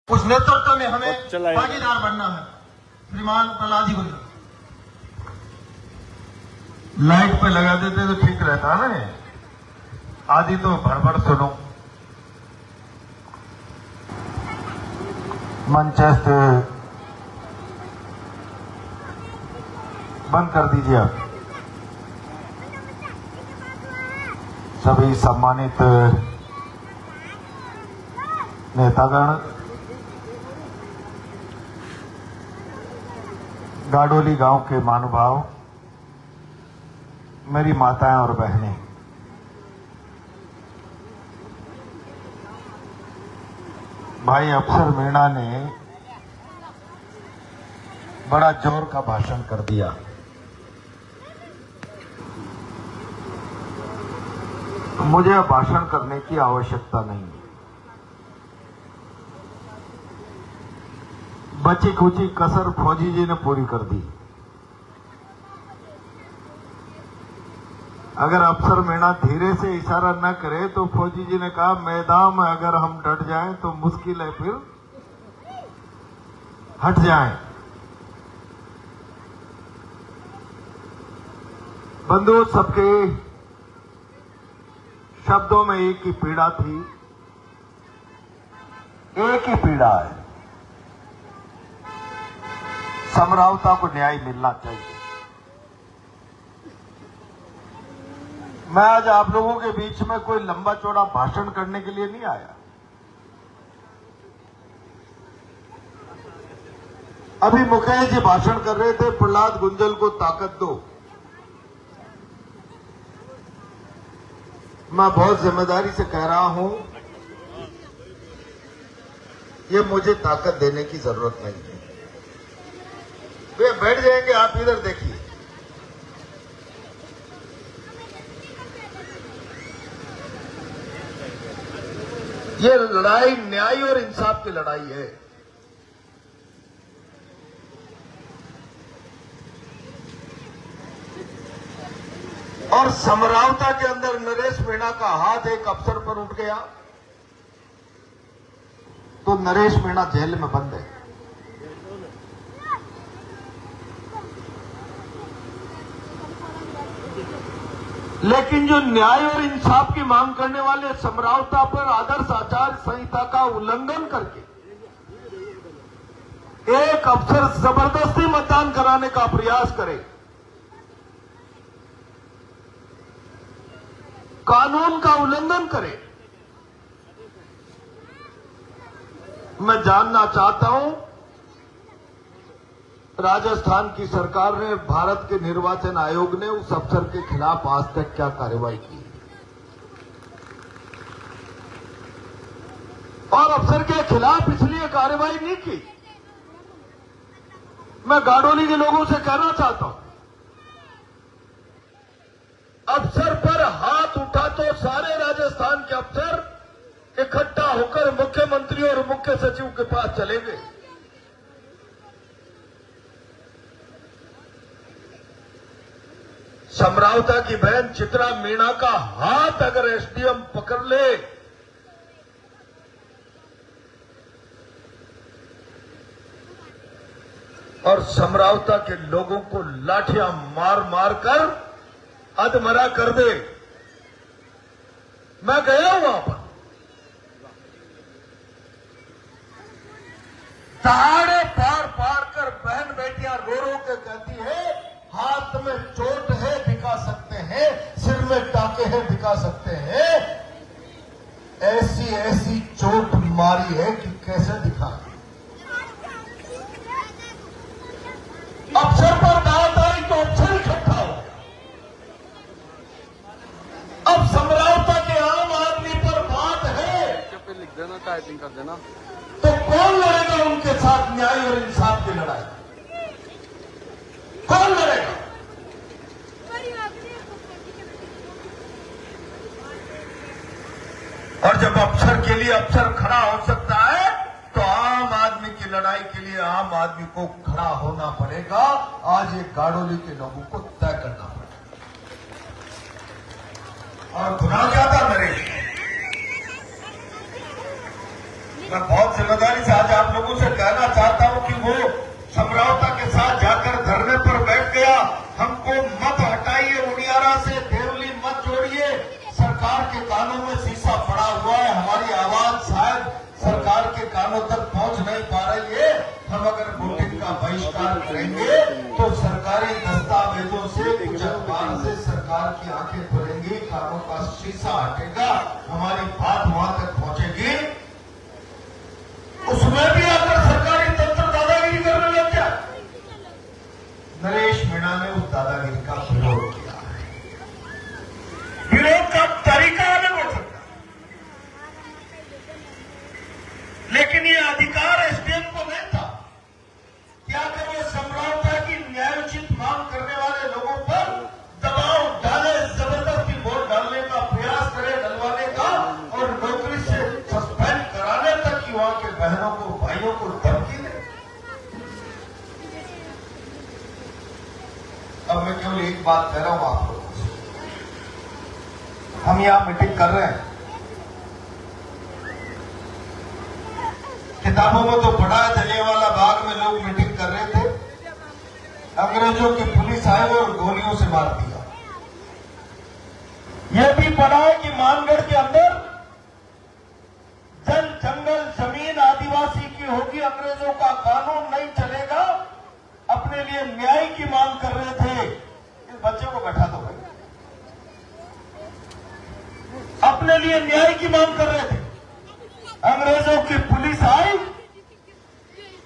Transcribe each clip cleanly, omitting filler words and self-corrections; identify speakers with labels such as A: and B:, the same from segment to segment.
A: उस नेतृत्व में हमें भागीदार बनना है। श्रीमान प्रहलाद जी बोलिए।
B: लाइट पे लगा देते तो ठीक रहता ना। आदि तो भर सुनो। मंचस्थ बंद कर दीजिए आप। सभी सम्मानित नेतागण, गाडोली गांव के महानुभाव, मेरी माताएं और बहनें, भाई अफसर मीणा ने बड़ा जोर का भाषण कर दिया। मुझे भाषण करने की आवश्यकता नहीं है। बची खुची कसर फौजी जी ने पूरी कर दी। अगर अफसर मीणा धीरे से इशारा न करे तो फौजी जी ने कहा, मैदान में अगर हम डट जाएं तो मुश्किल है, फिर हट जाएं। बंधु, सबके शब्दों में एक ही पीड़ा थी, एक ही पीड़ा है, समरावता को न्याय मिलना चाहिए। मैं आज आप लोगों के बीच में कोई लंबा चौड़ा भाषण करने के लिए नहीं आया। अभी मुकेश जी भाषण कर रहे थे, प्रहलाद गुंजल को ताकत दो। मैं बहुत जिम्मेदारी से कह रहा हूं, ये मुझे ताकत देने की जरूरत नहीं है। वे बैठ जाएंगे, आप इधर देखिए। ये लड़ाई न्याय और इंसाफ की लड़ाई है। और समरावता के अंदर नरेश मीणा का हाथ एक अफसर पर उठ गया तो नरेश मीणा जेल में बंद है। लेकिन जो न्याय और इंसाफ की मांग करने वाले समरावता पर आदर्श आचार संहिता का उल्लंघन करके एक अफसर जबरदस्ती मतदान कराने का प्रयास करे, कानून का उल्लंघन करे, मैं जानना चाहता हूं राजस्थान की सरकार ने, भारत के निर्वाचन आयोग ने उस अफसर के खिलाफ आज तक क्या कार्रवाई की और अफसर के खिलाफ इसलिए कार्रवाई नहीं की। मैं गाडोली के लोगों से कहना चाहता हूं, अफसर पर हाथ उठा तो सारे राजस्थान के अफसर इकट्ठा होकर मुख्यमंत्री और मुख्य सचिव के पास चले गए। समरावता की बहन चित्रा मीणा का हाथ अगर एसडीएम पकड़ ले और समरावता के लोगों को लाठियां मार मार कर अधमरा कर दे। मैं गया हूं वहां पर, दहाड़े पार पार कर बहन बेटियां रो रो के कहती है, हाथ में चोट है दिखा सकते हैं, सिर में टाके हैं दिखा सकते हैं, ऐसी ऐसी चोट मारी है कि कैसे दिखा। अफसर पर बात आई तो अफसर इकट्ठा हो गया। अब समरावता के आम आदमी पर बात है
C: पे लिख देना, टाइपिंग कर देना,
B: तो कौन लड़ेगा उनके साथ न्याय और इंसाफ की लड़ाई? कौन लड़ेगा? और जब अफसर के लिए अफसर खड़ा हो सकता है तो आम आदमी की लड़ाई के लिए आम आदमी को खड़ा होना पड़ेगा। आज ये गाडोली के लोगों को तय करना पड़ेगा। और गुनाह क्या था नरेश? मैं बहुत जिम्मेदारी से आज कानों तक पहुंच नहीं पा रही है। हम अगर वोटिंग का बहिष्कार करेंगे तो सरकारी दस्तावेजों से कुछ अखबार से सरकार की आंखें खुलेंगी, कानों का शीशा हटेगा, हमारी बात वहां तक पहुंचेगी। उसमें भी अगर सरकारी तंत्र दादागिरी करने लग गया, नरेश मीणा ने उस दादागिरी का विरोध किया है। विरोध का तरीका अलग हो सकता, लेकिन ये अधिकार एसडीएम को नहीं था। क्या अगर वो समझौता की न्यायोचित मांग करने वाले लोगों पर दबाव डाले, जबरदस्ती वोट डालने का प्रयास करे, डलवाने का, और नौकरी से सस्पेंड कराने तक की वहां के बहनों को, भाइयों को धमकी दे। अब मैं केवल एक बात कह रहा हूं आप लोगों से, हम यहां मीटिंग कर रहे हैं, किताबों में तो पढ़ा है जलियांवाला बाग में लोग मीटिंग कर रहे थे, अंग्रेजों की पुलिस आई और गोलियों से मार दिया। यह भी पढ़ा है कि मानगढ़ के अंदर जल, जंगल, जमीन आदिवासी की होगी, अंग्रेजों का कानून नहीं चलेगा, अपने लिए न्याय की मांग कर रहे थे। इस बच्चे को बैठा दो भाई, अपने लिए न्याय की मांग कर रहे थे। अंग्रेजों की पुलिस आई,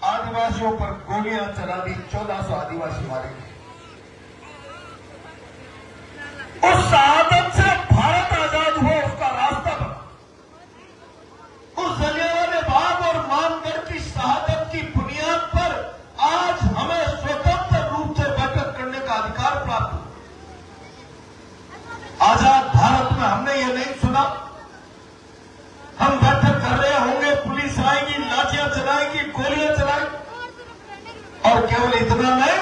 B: आदिवासियों पर गोलियां चला दी, 1400 आदिवासी मारे गए। उस शहादत से भारत आजाद हुआ, उसका रास्ता बना। उस जलियांवाले बाग और मानगढ़ की शहादत की बुनियाद पर आज हमें स्वतंत्र रूप से बैठक करने का अधिकार प्राप्त हुआ। आजाद भारत में हमने ये नहीं सुना हम बैठक कर रहे होंगे, पुलिस आएगी, लाठियां चलाएगी, गोलियां चलाएगी, और केवल इतना नहीं,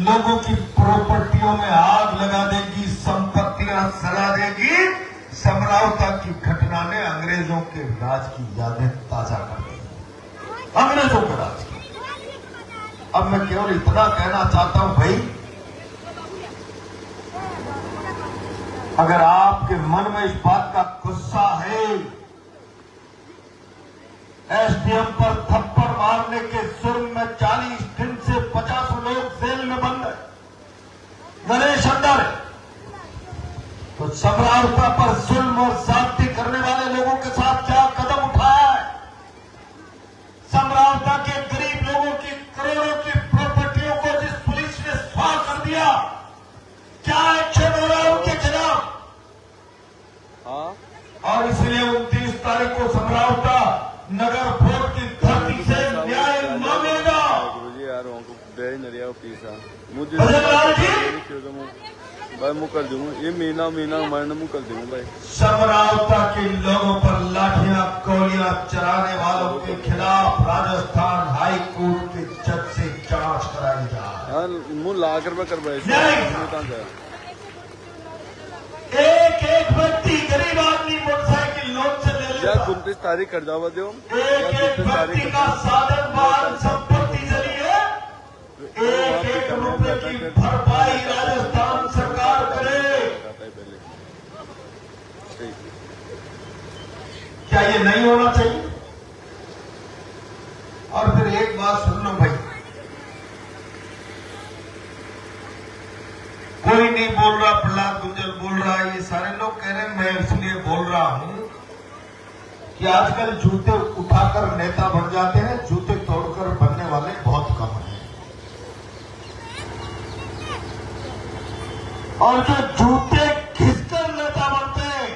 B: लोगों की प्रॉपर्टियों में आग लगा देगी, संपत्तियां सड़ा देगी। समझौता की घटना ने अंग्रेजों के राज की यादें ताजा कर दी, अंग्रेजों के राज की। अब मैं केवल इतना कहना चाहता हूं भाई, अगर आपके मन में इस बात का गुस्सा है, एसडीएम पर थप्पड़ मारने के जुर्म में 40 दिन से 50 लोग जेल में बंद है, नरेश अंदर है, तो समझौता पर जुल्म और ज्यादती करने वाले लोगों के साथ क्या कदम उठाया है? समझौता के गरीब लोगों की करोड़ों की प्रॉपर्टियों को जिस पुलिस ने स्वाह कर दिया, क्या एक्शन हो रहा है उनके खिलाफ? और इसलिए 29 तारीख को समझौता नगर फोर्ट की धरती से न्याय मांगेगा।
C: मुझे भाई मुँह कर दूंगा, ये महीना मरने मुँह कर दूंगा भाई।
B: समझौता के लोगों पर लाठियां गोलियां चलाने वालों के खिलाफ राजस्थान हाई कोर्ट के जज से जांच कराई जाए।
C: मुँह लाकर मैं करवाई,
B: एक एक व्यक्ति, गरीब आदमी मोटरसाइकिल लोन से ले लेगा,
C: 29 तारीख कर जावा दो,
B: एक एक व्यक्ति का साधन वाहन संपत्ति जरिए एक एक रुपए की भरपाई राजस्थान सरकार करे। क्या ये नहीं होना चाहिए? और फिर एक बात सुन लो भाई, कोई नहीं बोल रहा, प्रहलाद गुंजल बोल रहा है, ये सारे लोग कह रहे हैं, मैं इसलिए बोल रहा हूं कि आजकल जूते उठाकर नेता बन जाते हैं, जूते तोड़कर बनने वाले बहुत कम हैं। और जो जूते घिसकर नेता बनते हैं,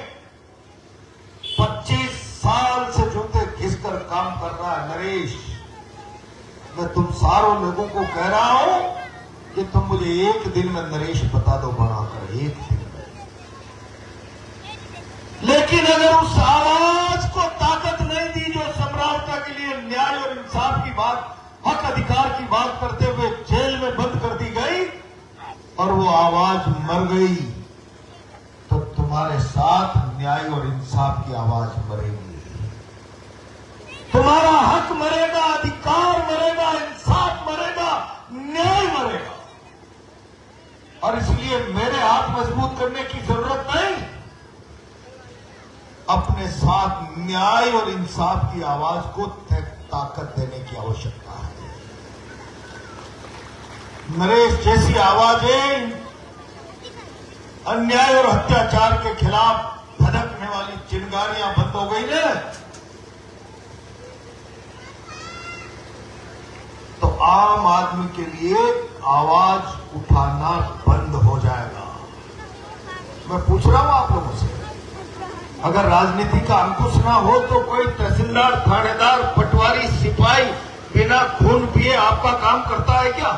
B: 25 साल से जूते घिसकर काम कर रहा है नरेश। मैं तुम सारों लोगों को कह रहा हूं कि तुम मुझे एक दिन में नरेश बता दो बनाकर, एक दिन में। लेकिन अगर उस आवाज को ताकत नहीं दी जो समझौता के लिए न्याय और इंसाफ की बात, हक अधिकार की बात करते हुए जेल में बंद कर दी गई, और वो आवाज मर गई, तो तुम्हारे साथ न्याय और इंसाफ की आवाज मरेगी। तुम्हारा हक मरेगा, अधिकार मरेगा, इंसाफ मरेगा, न्याय मरेगा। और इसलिए मेरे हाथ मजबूत करने की जरूरत नहीं, अपने साथ न्याय और इंसाफ की आवाज को ताकत देने की आवश्यकता है। नरेश जैसी आवाजें अन्याय और अत्याचार के खिलाफ भड़कने वाली चिंगारियां बंद हो गई ना, तो आम आदमी के लिए आवाज उठाना बंद हो जाएगा। मैं पूछ रहा हूं आप लोगों से, अगर राजनीति का अंकुश ना हो तो कोई तहसीलदार, थानेदार, पटवारी, सिपाही बिना खून पिए आपका काम करता है क्या?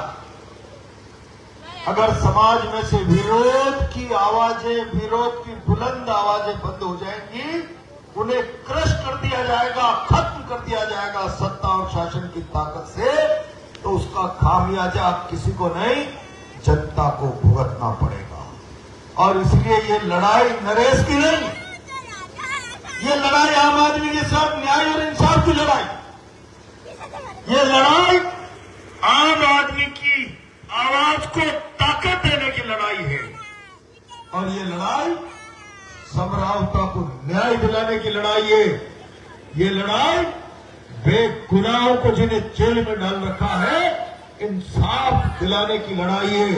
B: अगर समाज में से विरोध की आवाजें, विरोध की बुलंद आवाजें बंद हो जाएंगी, उन्हें क्रश कर दिया जाएगा, खत्म कर दिया जाएगा सत्ता और शासन की ताकत से, तो उसका खामियाजा किसी को नहीं, जनता को भुगतना पड़ेगा। और इसलिए ये लड़ाई नरेश की नहीं, ये लड़ाई आम आदमी के साथ न्याय और इंसाफ की लड़ाई, ये लड़ाई आम आदमी की आवाज को ताकत देने की लड़ाई है। और ये लड़ाई समरावता को न्याय दिलाने की लड़ाई है। ये लड़ाई बेगुनाहों को जिन्हें जेल में डाल रखा है, इंसाफ दिलाने की लड़ाई है।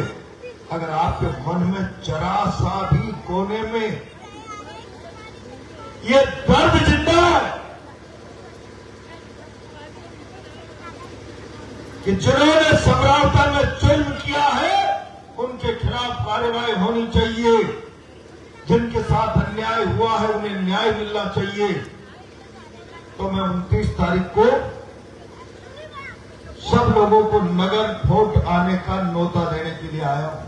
B: अगर आपके मन में जरा सा भी कोने में ये दर्द जिंदा है कि जिन्होंने समरावता में जुल्म किया है, उनके खिलाफ कार्रवाई होनी चाहिए। जिनके साथ अन्याय हुआ है, उन्हें न्याय मिलना चाहिए। तो मैं 29 तारीख को सब लोगों को नगर वोट आने का न्योता देने के लिए आया हूं।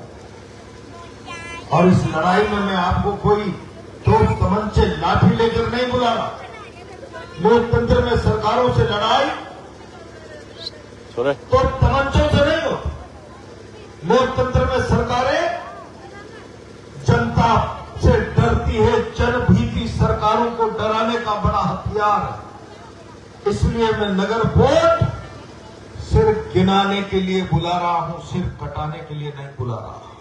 B: और इस लड़ाई में मैं आपको कोई दो तमंचे लाठी लेकर नहीं बुला रहा। लोकतंत्र में सरकारों से लड़ाई तो तमंचों से नहीं होती। लोकतंत्र में सरकारें जनता से डरती है। जनभीति सरकारों को डराने का बड़ा हथियार है। इसलिए मैं नगर वोट सिर गिनाने के लिए बुला रहा हूं, सिर कटाने के लिए नहीं बुला रहा।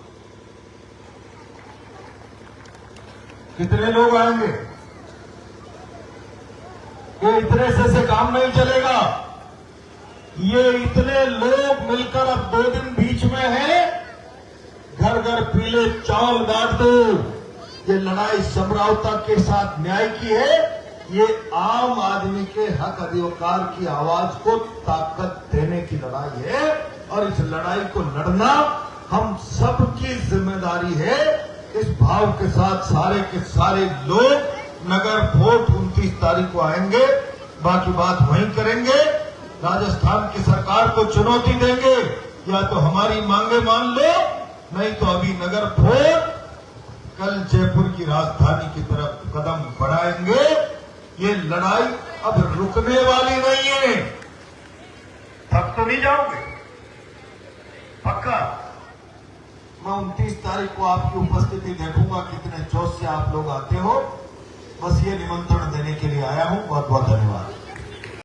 B: कितने लोग आएंगे? ये इतने से काम नहीं चलेगा। ये इतने लोग मिलकर अब 2 दिन बीच में है, घर घर पीले चावल बांट दो। ये लड़ाई समरावता के साथ न्याय की है। ये आम आदमी के हक अधिकार की आवाज को ताकत देने की लड़ाई है। और इस लड़ाई को लड़ना हम सबकी जिम्मेदारी है। इस भाव के साथ सारे के सारे लोग नगर वोट 29 तारीख को आएंगे। बाकी बात वहीं करेंगे। राजस्थान की सरकार को चुनौती देंगे, या तो हमारी मांगे मान लो, नहीं तो अभी नगर वोट कल जयपुर की राजधानी की तरफ कदम बढ़ाएंगे। ये लड़ाई अब रुकने वाली नहीं है। थक तो नहीं जाओगे? पक्का। मैं 29 तारीख को आपकी उपस्थिति देखूंगा, कितने जोश से आप लोग आते हो। बस ये निमंत्रण देने के लिए आया हूं। बहुत बहुत धन्यवाद।